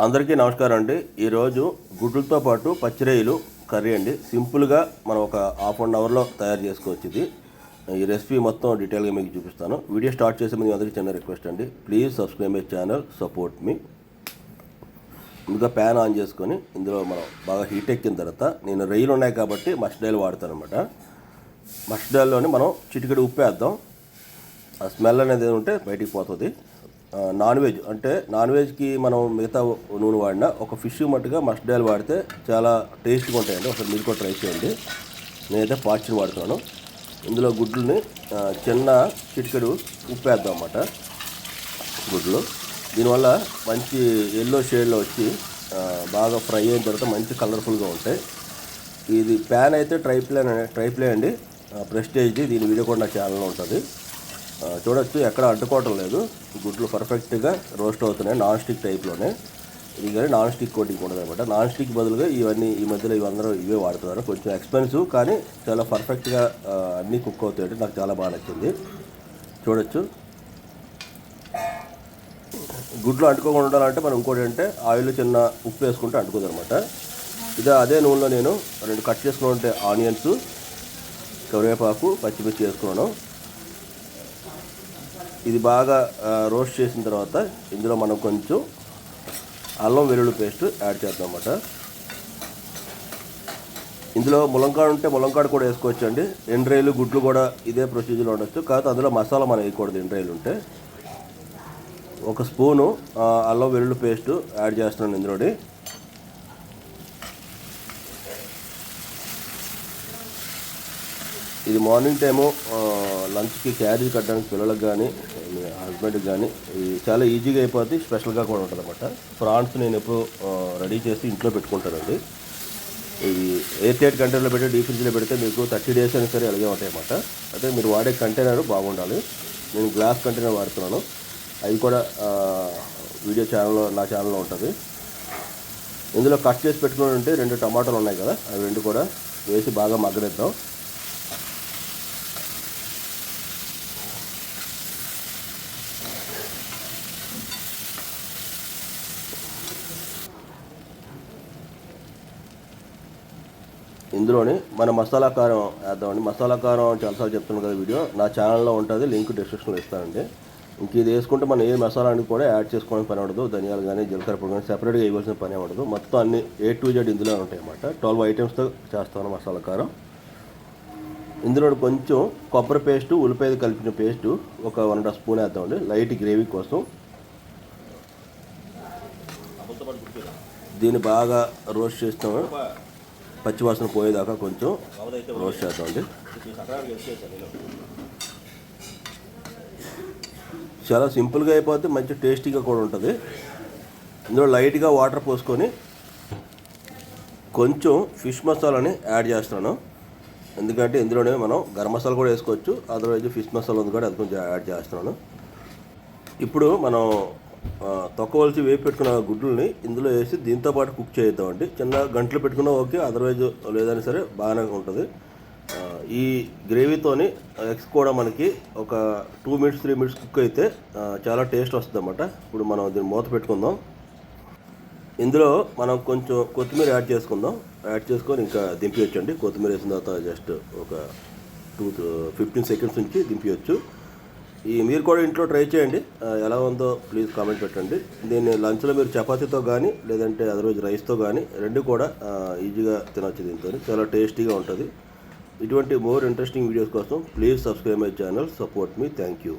అందరికీ నమస్కారం అండి. ఈరోజు గుడ్లతో పాటు పచ్చిరొయ్యలు కర్రీ అండి. సింపుల్గా మనం ఒక హాఫ్ అన్ అవర్లో తయారు చేసుకోవచ్చు. ఇది ఈ రెసిపీ మొత్తం డీటెయిల్గా మీకు చూపిస్తాను. వీడియో స్టార్ట్ చేసే ముందు అందరికీ చిన్న రిక్వెస్ట్ అండి, please subscribe my channel, support మీ. ముందుగా ప్యాన్ ఆన్ చేసుకొని ఇందులో మనం బాగా హీట్ ఎక్కిన తర్వాత, నేను రొయ్యలు ఉన్నాయి కాబట్టి మస్టర్డ్ ఆయిల్ వాడతాను అనమాట. మస్టర్డ్ ఆయిల్లోని మనం చిటికెడు ఉప్పు వేద్దాం. ఆ స్మెల్ అనేది ఉంటే బయటికి పోతుంది. నాన్ వెజ్ అంటే నాన్ వెజ్కి మనం మిగతా నూనె వాడినా ఒక ఫిష్ మట్టుగా మస్టర్డ్ ఆయిల్ వాడితే చాలా టేస్ట్గా ఉంటాయండి. ఒకసారి మీరు కూడా ట్రై చేయండి. నేనైతే పాచిని వాడుతున్నాను. ఇందులో గుడ్లని చిన్న చిటికెడు ఉప్పు వేద్దాం అన్నమాట. గుడ్లు దీనివల్ల మంచి ఎల్లో షేడ్లో వచ్చి బాగా ఫ్రై అయిన తర్వాత మంచి కలర్ఫుల్గా ఉంటాయి. ఇది ప్యాన్ అయితే ట్రైప్లే అండి, ప్రెస్టేజ్ది. దీని వీడియో కూడా నా ఛానల్లో ఉంటుంది, చూడొచ్చు. ఎక్కడ అంటుకోవటం లేదు, గుడ్లు పర్ఫెక్ట్గా రోస్ట్ అవుతున్నాయి. నాన్ స్టిక్ టైప్లోనే ఇది, కానీ నాన్ స్టిక్ కోటింగ్ ఉండదు అనమాట. నాన్ స్టిక్ బదులుగా ఇవన్నీ ఈ మధ్యలో ఇవందరూ ఇవే వాడుతున్నారు. కొంచెం ఎక్స్పెన్సివ్, కానీ చాలా పర్ఫెక్ట్గా అన్నీ కుక్ అవుతాయి. నాకు చాలా బాగా నచ్చింది. చూడొచ్చు. గుడ్లు అంటుకోకుండా ఉండాలంటే మనం ఇంకోటి అంటే ఆయిల్ చిన్న ఉప్పు వేసుకుంటే అంటుకోదు అనమాట. ఇది అదే నూనెలో నేను 2 కట్ చేసుకుంటే ఆనియన్స్, కరివేపాకు, పచ్చిమిర్చి వేసుకున్నాను. ఇది బాగా రోస్ట్ చేసిన తర్వాత ఇందులో మనం కొంచెం అల్లం వెల్లుల్లి పేస్ట్ యాడ్ చేద్దాం అన్నమాట. ఇందులో ములంకాడ ఉంటే ములంకాడ కూడా వేసుకోవచ్చు అండి. ఎండ్రాయిలు గుడ్లు కూడా ఇదే ప్రొసీజర్లో ఉండొచ్చు. కాకపోతే అందులో మసాలా మనం వేయకూడదు. ఎండ్రాయిలు ఉంటే 1 స్పూను అల్లం వెల్లుల్లి పేస్ట్ యాడ్ చేస్తున్నాను ఇందులోని. ఇది మార్నింగ్ టైము లంచ్కి క్యారీ కట్టడానికి పిల్లలకు కానీ హస్బెండ్కి కానీ ఇది చాలా ఈజీగా అయిపోతుంది. స్పెషల్గా కూడా ఉంటుంది అన్నమాట. ప్రాన్స్ నేను ఎప్పుడు రెడీ చేసి ఇంట్లో పెట్టుకుంటానండి. ఇది ఎయిర్ టైట్ కంటైనర్లో పెట్టి డీప్ ఫ్రిడ్జ్లో పెడితే మీకు 30 డేస్ అయినా సరే అలాగే ఉంటాయి అన్నమాట. అంటే మీరు వాడే కంటైనర్ బాగుండాలి. నేను గ్లాస్ కంటైనర్ వాడుతున్నాను. అవి కూడా వీడియో నా ఛానల్లో ఉంటుంది. ఇందులో కట్ చేసి పెట్టుకుని ఉంటే 2 టమాటాలు ఉన్నాయి కదా, అవి 2 కూడా వేసి బాగా మగ్గనిద్దాం. ఇందులోని మన మసాలా కారం వేద్దామండి. మసాలా కారం చాలాసార్లు చెప్తున్నాను కదా, వీడియో నా ఛానల్లో ఉంటుంది, లింక్ డిస్క్రిప్షన్లో ఇస్తానండి. ఇంక ఇది వేసుకుంటే మనం ఏ మసాలాని కూడా యాడ్ చేసుకోవడానికి పని ఉండదు. ధనియాలు కానీ జీలకర్ర పొడి కానీ సెపరేట్గా వేయవలసిన పని ఉండదు. మొత్తం అన్ని A to Z ఇందులో ఉంటాయి అన్నమాట. 12 ఐటమ్స్తో చేస్తాను మసాలా కారం. ఇందులో కొంచెం కొబ్బరి పేస్టు, ఉల్లిపాయ కలిపిన పేస్టు ఒక 1.5 స్పూన్ వేద్దామండి, లైట్ గ్రేవీ కోసం. దీన్ని బాగా రోస్ట్ చేస్తాము, పచ్చివాసన పోయేదాకా కొంచెం రోస్ట్ చేద్దామండి. చాలా సింపుల్గా అయిపోతే మంచి టేస్టీగా కూడా ఉంటుంది. ఇందులో లైట్గా వాటర్ పోసుకొని కొంచెం ఫిష్ మసాలాని యాడ్ చేస్తున్నాను. ఎందుకంటే ఇందులోనే మనం గరం మసాలా కూడా వేసుకోవచ్చు, అదర్వైజ్ ఫిష్ మసాలా ఉంది కూడా అది కొంచెం యాడ్ చేస్తున్నాను. ఇప్పుడు మనం తొక్కవలసి వేపు పెట్టుకున్న గుడ్లని ఇందులో వేసి దీంతో పాటు కుక్ చేద్దామండి. చిన్న గంటలు పెట్టుకున్నా ఓకే, అదర్వైజ్ లేదని సరే బాగానే ఉంటుంది. ఈ గ్రేవీతోని ఎగ్స్ కూడా మనకి ఒక 2 minutes 3 minutes కుక్ అయితే చాలా టేస్ట్ వస్తుంది అన్నమాట. ఇప్పుడు మనం దీన్ని మూత పెట్టుకుందాం. ఇందులో మనం కొంచెం కొత్తిమీర యాడ్ చేసుకొని ఇంకా దింపించండి. కొత్తిమీర వేసిన తర్వాత జస్ట్ ఒక 15 seconds నుంచి దింపించవచ్చు. మీరు కూడా ఇంట్లో ట్రై చేయండి. ఎలా ఉందో ప్లీజ్ కామెంట్ పెట్టండి. దీన్ని లంచ్లో మీరు చపాతీతో కానీ లేదంటే అదర్వైజ్ రైస్తో కానీ 2 కూడా ఈజీగా తినవచ్చు. దీంతో చాలా టేస్టీగా ఉంటుంది. ఇటువంటి మోర్ ఇంట్రెస్టింగ్ వీడియోస్ కోసం please subscribe my channel, support me. Thank you.